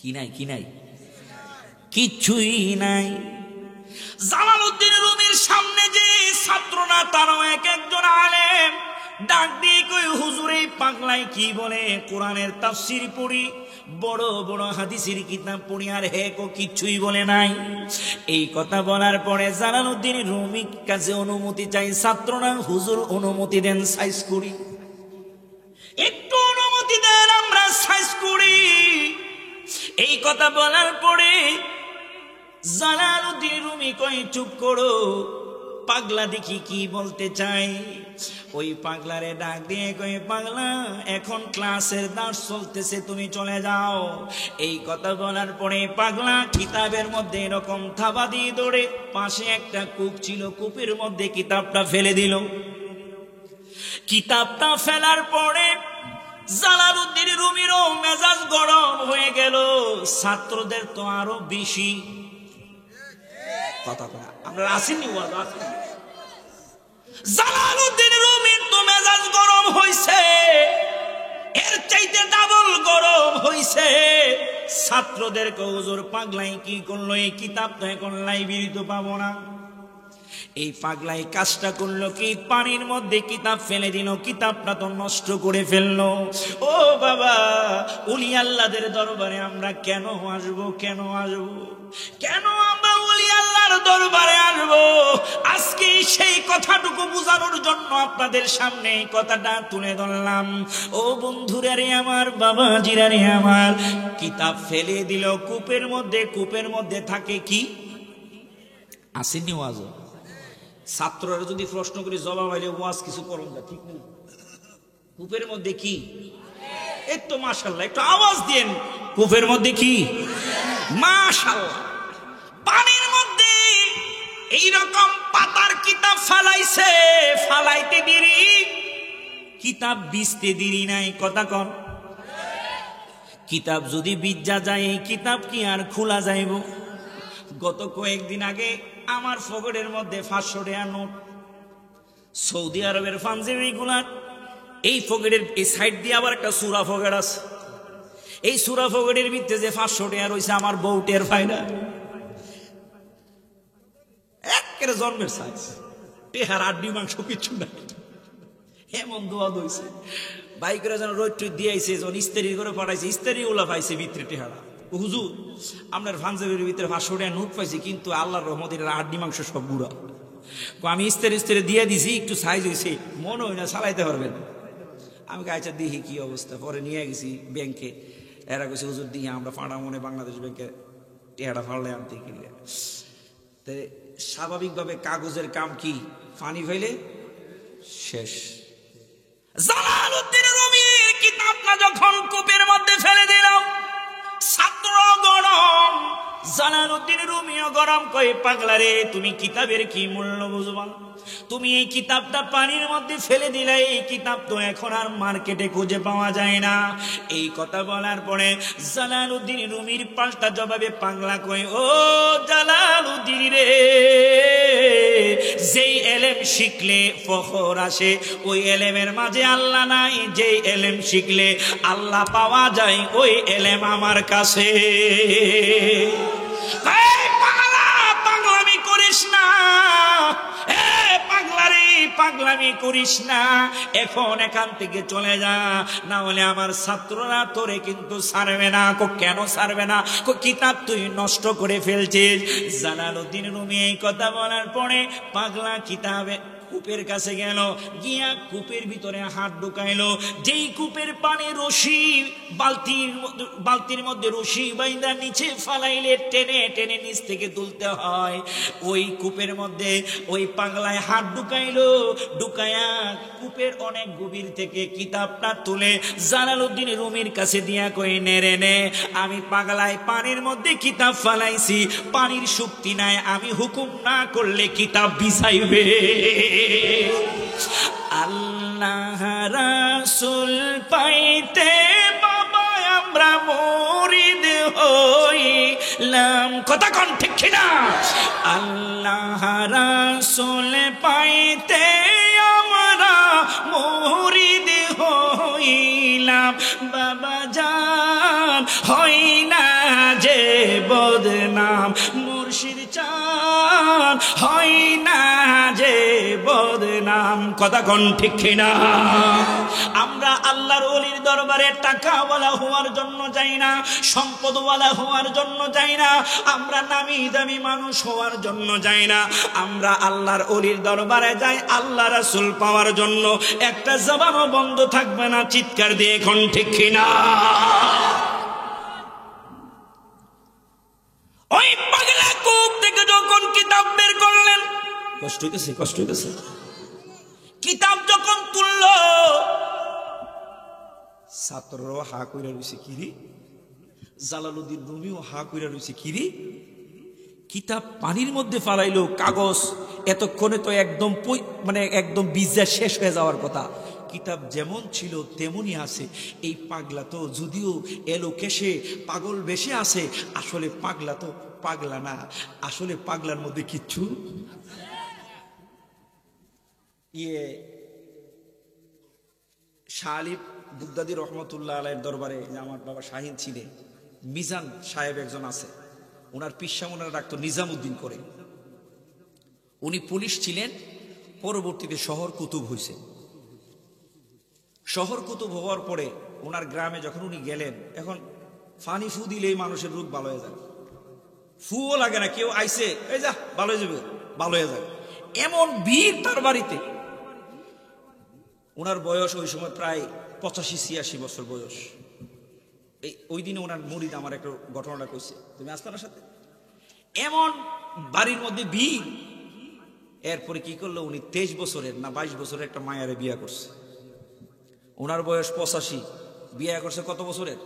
কি নাই? কি নাই? কিচ্ছুই নাই। জালালউদ্দিন রুমির সামনে যে ছাত্ররা, তারাও এক একজন আলেম, ডাক দিয়ে কই, হুজুর এই পাগলাই কি বলে? কোরআনের তাফসীর পড়ি, বড় বড় হাদিসের কিতাব পড়ি, আর হে কো কিচ্ছুই বলে নাই। এই কথা বলার পরে জালালউদ্দিন রুমির কাছে অনুমতি চাই ছাত্ররা, হুজুর অনুমতি দেন, সাইজ করি, একটু অনুমতি দেন, আমরা সাইজ করি। এই কথা বলার পরে জালালউদ্দিন রুমি কই, চুপ করো, পাগলা দেখি কি বলতে চাই। ওই পাগলারে ডাক দিয়ে কই, পাগলা এখন ক্লাসের দাস চলতেছে, তুমি চলে যাও। এই কথা বলার পরে পাগলা কিতাবের মধ্যে এরকম থাবা দিয়ে দৌড়ে, পাশে একটা কূপ ছিল, কূপের মধ্যে কিতাবটা ফেলে দিল। কিতাবটা ফেলার পরে জালালউদ্দিন রুমিরও মেজাজ গরম হয়ে গেল, ছাত্রদের তো আরো বেশি। কথা কয় আমরা আসেননি, জালালউদ্দিন রুমির তো মেজাজ গরম হইছে, এর চাইতে ডাবল গরম হইছে। ছাত্রদেরকে, হুজুর পাগলাই কি করলো? এই কিতাব তো এখন লাইব্রেরিতে পাবো না। এই পাগলাই কাজটা করলো কি, পানির মধ্যে কিতাব ফেলে দিল, কিতাবটা তো নষ্ট করে ফেললো। ও বাবা, ওলি আল্লাহদের দরবারে আমরা কেন আসবো? কেন আসবো? কেন আমরা ওলি আল্লাহর দরবারে আসবো? আজকে সেই কথাটুকু বোঝানোর জন্য আপনাদের সামনে এই কথাটা তুলে ধরলাম। ও বন্ধুরা রে আমার, বাবাজিরা রে আমার, কিতাব ফেলে দিল কূপের মধ্যে। কূপের মধ্যে থাকে কি? আসেনি ওয়াজ? ছাত্ররা যদি প্রশ্ন করি জবাব হইলে ওয়াজ কিছু করুন না, ঠিক নেই। কূপের মধ্যে কি? এই তো মাশাআল্লাহ, একটু আওয়াজ দেন। কূপের মধ্যে কি? মাশাআল্লাহ। পানির মধ্যে এইরকম পাতার কিতাব ফালাইছে, ফালাইতে দেরি, কিতাব বিজতে দেরি নাই। কথা কন, কিতাব যদি বিজ্জা যায়, এই কিতাব কি আর খোলা যাইব? গত কয়েকদিন আগে আমার পকেটের মধ্যে 500 টাকা নোট, সৌদি আরবের পাঞ্জাবি গুলার এই পকেটের এই সাইড দিয়ে আবার একটা সুরা পকেট আছে। এই সুরা পকেটের ভিতরে যে 500 টাকা রয়েছে, আমার বউ টের পায় না। একেবারে জন্মের সাইজ, টেহার আড্ডি মাংস কিছু নাই, এমন দোয়া দইছে। বাইকের যেন রোদ টুই দিয়েছে, যখন ইস্তারি করে পাঠাইছে, ইস্তারি ওলা পাইছে ভিতরে টেহারা। হুজুর আপনার পাঞ্জাবের ভিতরে 500 টাকা নোট পাইছি, কিন্তু আল্লাহর রহমতের আড্ডি মাংস সব বুড়া। আমি ইস্তারি দিয়ে দিছি, একটু সাইজ হয়েছে, মনে হয় না চালাইতে পারবেন। আমি আচ্ছা দেখি কি অবস্থা। পরে নিয়ে গেছি ব্যাংকে, এরা গেছে হুজুর দিয়ে আমরা ফাঁড়া মনে বাংলাদেশ ব্যাংকে টেহারা ফাড়লে আনতে কিনলে। তো স্বাভাবিকভাবে কাগজের কাম কি, পানি ফেলে শেষ। জালালউদ্দিন রুমির কিতাবটা যখন কূপের মধ্যে ফেলে দিলাম, ছাত্র গরম, জালালউদ্দিন রুমিও গরম। কই, পাগলা রে, তুমি কিতাবের কি মূল্য বুঝবা? তুমি এই কিতাবটা পানির মধ্যে ফেলে দিলে, এই কিতাব তো এখন আর মার্কেটে খুঁজে পাওয়া যায় না। এই কথা বলার পরে জালালউদ্দিন রুমির পাল্টা জবাবে পাগলা কই, ও জালালউদ্দিন রে, যেই এলেম শিখলে ফখর আসে, ওই এলেমের মাঝে আল্লাহ নাই। যেই এলেম শিখলে আল্লাহ পাওয়া যায়, ওই এলেম আমার কাছে। পাগলামি করিস না, পাগলামি করিস না, এখন এখান থেকে চলে যা, না হলে আমার ছাত্ররা তোরে কিন্তু ছাড়বে না। কেন ছাড়বে না? কিতাব তুই নষ্ট করে ফেলছিস। জালালউদ্দিন রুমি এই কথা বলার পরে পাগলা কিতাবে কূপের কাছে গেল, গিয়া কূপের ভিতরে হাত ঢুকাইলো। যেই কূপের পানি রশি, বালতির মধ্যে রশি বাইন্দা নিচে ফালাইলে টেনে টেনে নিচ থেকে তুলতে হয়, ওই কূপের মধ্যে ওই পাগলায় হাত ঢুকাইলো। ঢুকায়া কূপের অনেক গভীর থেকে কিতাবটা তুলে জালালউদ্দিন রুমির কাছে দিয়া কই, নে রে নে, আমি পাগলায় পানির মধ্যে কিতাব ফালাইছি, পানির শক্তি নাই, আমি হুকুম না করলে কিতাব বিছাইবে। আল্লাহ রাসূল পাইতে বাবা আমরা মুরিদ হইলাম। কথা কোন ঠিক কিনা? আল্লাহ রাসূল পাইতে আমরা মুরিদ হইলাম, বাবা জান হই না হয় না যে বদনাম। কথা কোন ঠিক কিনা? আমরা আল্লাহর ওলির দরবারে টাকাওয়ালা হওয়ার জন্য যাই না, সম্পদওয়ালা হওয়ার জন্য যাই না, আমরা নামি দামি মানুষ হওয়ার জন্য যাই না। আমরা আল্লাহর ওলির দরবারে যাই আল্লাহ রাসূল পাওয়ার জন্য। একটা জবানও বন্ধ থাকবে না, চিৎকার দিয়ে কোন ঠিক কিনা? ওই পাগলা কূপ থেকে যখন কিতাব বের করলেন, কষ্ট হইতেছে, কষ্ট হইতেছে, কিতাব যখন তুলল, ছাত্ররাও হা কইরা রইছে, কিরি জালালউদ্দিন রুমিও হা কইরা রইছে, কিরি কিতাব পানির মধ্যে ফালাইলো, কাগজ এতক্ষণে তো একদম মানে একদম ভিজা শেষ হয়ে যাওয়ার কথা, কিতাব যেমন ছিল তেমনই আছে। এই পাগলা তো যদিও এলো কেশে পাগল বেশে আছে, আসলে পাগলা তো পাগলা না, আসলে পাগলার মধ্যে কিচ্ছু শাহ আলী বুগদাদি রহমতুল্লাহ আলাইহির দরবারে আমার বাবা শাহিন ছিলেন, মিজান সাহেব একজন আছে, ওনার পিসা ওনারা ডাকতো নিজামউদ্দিন করে। উনি পুলিশ ছিলেন, পরবর্তীতে শহর কুতুব হয়েছে। শহর কুতুব হওয়ার পরে ওনার গ্রামে যখন উনি গেলেন, এখন ফানি ফু দিলেই মানুষের রোগ ভালো হয়ে যায়, ফুও লাগে না, কেউ আইসে এই যা ভালো হয়ে যাবে, ভালো হয়ে যাবে, এমন ভিড় তার বাড়িতে। ওনার বয়স ওই সময় প্রায় 85-86 বছর বয়স। ওই দিনে ওনার মুরিদ আমার একটা ঘটনাটা কইছে, তুমি আসতে না সাথে, এমন বাড়ির মধ্যে ভিড়। এরপরে কি করলো, উনি 23 বছরের না 22 বছরের একটা মায়ারে বিয়া করছে। ওনার বয়স 85, বিয়া করছে কত বছরের?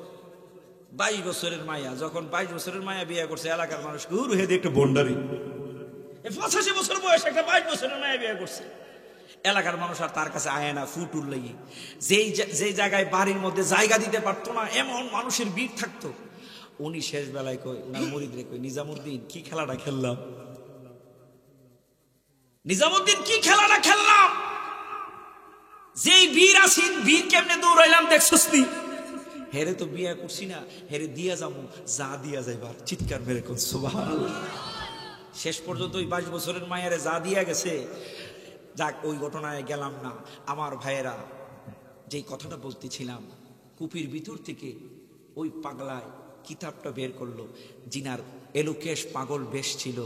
22 বছরের মায়া। যখন 22 বছরের মায়া বিয়া করছে, এলাকার মানুষ গুরু হেদে একটু ভণ্ডারি, 85 বছর বয়স একটা 22 বছরের মায়া বিয়া করছে। এলাকার মানুষ আর তার কাছে আয় না, ফুটুর লেগে। যেই জায়গায় বাড়ির মধ্যে জায়গা দিতে পারতো না, এমন মানুষের ভিড় থাকতো। উনি শেষ বেলায় কই, ওনার মুরিদরে কই, নিজামউদ্দিন কি খেলাটা খেললাম, নিজামউদ্দিন কি খেলাটা খেললাম, যেই ভিড় আসিন ভিড় কেমনে দৌড়াইলাম দেখছস নি? হেরে তো বিয়া করছি না, হেরে দিয়া যাবো, যা দিয়া যাইবার, চিৎকার মেরে কোন সুবহানাল্লাহ। শেষ পর্যন্ত ওই 22 বছরের মায়েরে যা দিয়া গেছে। যাক, ওই ঘটনায় গেলাম না। আমার ভাইয়েরা, যেই কথাটা বলতেছিলাম, কুপির ভিতর থেকে ওই পাগলায় কিতাবটা বের করলো। জিনার এলোকেশ পাগল বেশ ছিল,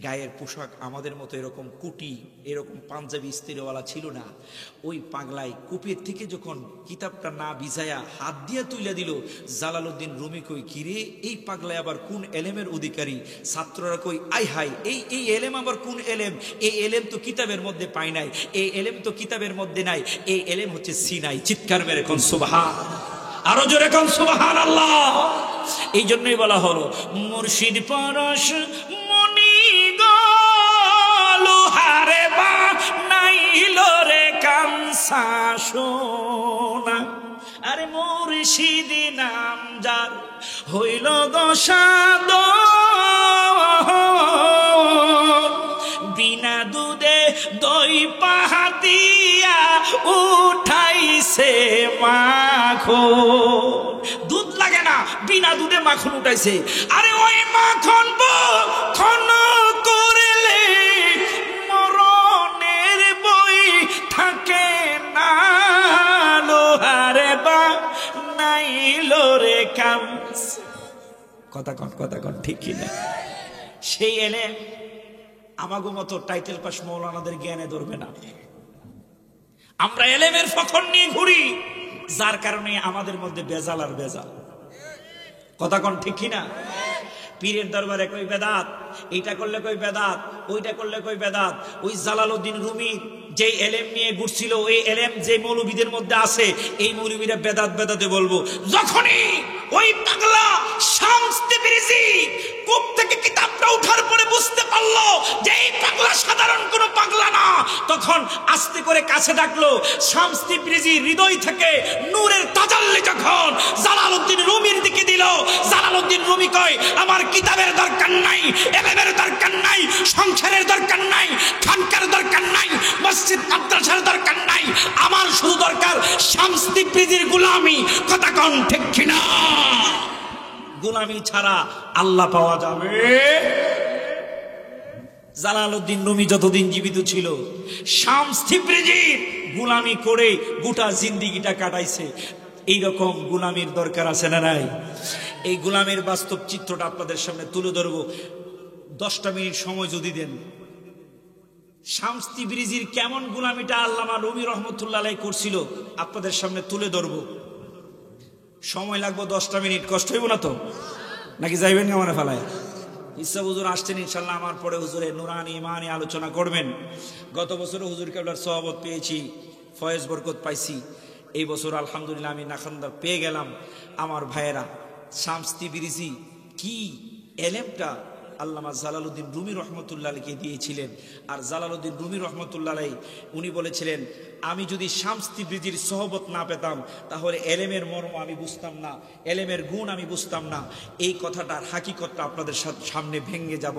গায়ের পোশাক আমাদের মতো এরকম কুটি, এরকম পাঞ্জাবি স্ত্রীওয়ালা ছিল না। ওই পাগলাই কুপির থেকে যখন কিতাবটা না ভিজায়া হাত দিয়া তুইলা দিল, জালালউদ্দিন রুমি কই, কিরে এই পাগলাই আবার কোন এলেমের অধিকারী? ছাত্ররা কই, আই হাই, এই এলেম আবার কোন এলেম? এই এলেম তো কিতাবের মধ্যে পাই নাই, এই এলেম তো কিতাবের মধ্যে নাই, এই এলেম হচ্ছে সিনাই। চিৎকার মেরে কোন সুবহান, আরো জোরে কোন সুবহানাল্লাহ। এই জন্যই বলা হলো, মুর্শিদ পরশ লোহারে বা নাইল রে কামসা সোনা। আরে মুর্শিদ নাম যার হইল গোসাদ, বিনা দুধে দই পাহাতিয়া উঠাইছে মাখন। দুধ লাগে না, বিনা দুধে মাখন উঠাইছে। আরে ওই মাখন খন করলে মরণের বই থাকে না, লোহারে বা নাইল রে কাম। কথা কন ঠিক কিনা? সেই এলেম আমাগো মতো টাইটেল পাস মৌলানাদের জ্ঞানে ধরবে না। আমরা এলেমের ফখর নিয়ে ঘুরি, যার কারণে আমাদের মধ্যে বেজাল আর বেজাল। কথা কন ঠিক কিনা? পীরের দরবারে কই বেদাত, এইটা করলে কই বেদাত, ওইটা করলে কই বেদাত। ওই জালালউদ্দিন রুমি যে এলেম নিয়ে ঘুরছিল, ওই এলেম যে মৌলবীদের মধ্যে আছে, এই মৌলবীরা বেদাত বেদাতে বলবো। যখনই ওই পাগলা শামস তিবরিজি কূপ থেকে কিতাবটা উঠার পরে বুঝতে পারলো যে এই পাগলা সাধারণ কোনো পাগলা না, তখন আস্তে করে কাছে ডাকলো। শামস তিবরিজি হৃদয় থেকে নূরের তাজাল্লি যখন জালালউদ্দিন রুমির দিকে দিল, জালালউদ্দিন রুমি কয়, আমার কিতাবের দরকার নাই, এলেমের দরকার নাই, সংসারের দরকার নাই, খানকার দরকার নাই, মসজিদ মাদ্রাসার দরকার নাই, আমার শুধু দরকার শামস তিবরিজির গোলামি। কথা কন ঠিক কিনা? গোলামি ছাড়া আল্লাহ পাওয়া যাবে? জালালউদ্দিন রুমি যতদিন জীবিত ছিল শামস তিবরিজির গোলামি করে গোটা জিন্দেগিটা কাটাইছে। এইরকম গোলামির দরকার আছে না নাই? এই গোলামের বাস্তব চিত্রটা আপনাদের সামনে তুলে ধরবো। 10টা মিনিট সময় যদি দেন, শামস তিবরিজির কেমন গোলামিটা আল্লামা রুমি রহমতুল্লাহ আলাইহি করছিল আপনাদের সামনে তুলে ধরবো। সময় লাগবে 10টা মিনিট, কষ্ট হইব না তো? নাকি যাইবেন কেমন ফেলায়? ইসা হুজুর আসছেন ইনশাল্লাহ, আমার পরে হুজুরে নুরানি ইমানি আলোচনা করবেন। গত বছর হুজুর কেবলার সহবত পেয়েছি, ফয়েজ বরকত পাইছি। এই বছর আলহামদুলিল্লাহ আমি নাখান্দার পেয়ে গেলাম। আমার ভাইয়েরা, শামস তিবরিজি কি এলেমটা আল্লামা জালালউদ্দিন রুমি রহমতুল্লাহ আলাইকে দিয়েছিলেন। আর জালালউদ্দিন রুমি রহমতুল্লাহ আলাইহি উনি বলেছিলেন, আমি যদি শামস তিবরিজির সহবত না পেতাম তাহলে এলেমের মর্ম আমি বুঝতাম না, এলেমের গুণ আমি বুঝতাম না। এই কথাটার হাকিকতটা আপনাদের সামনে ভেঙে যাব।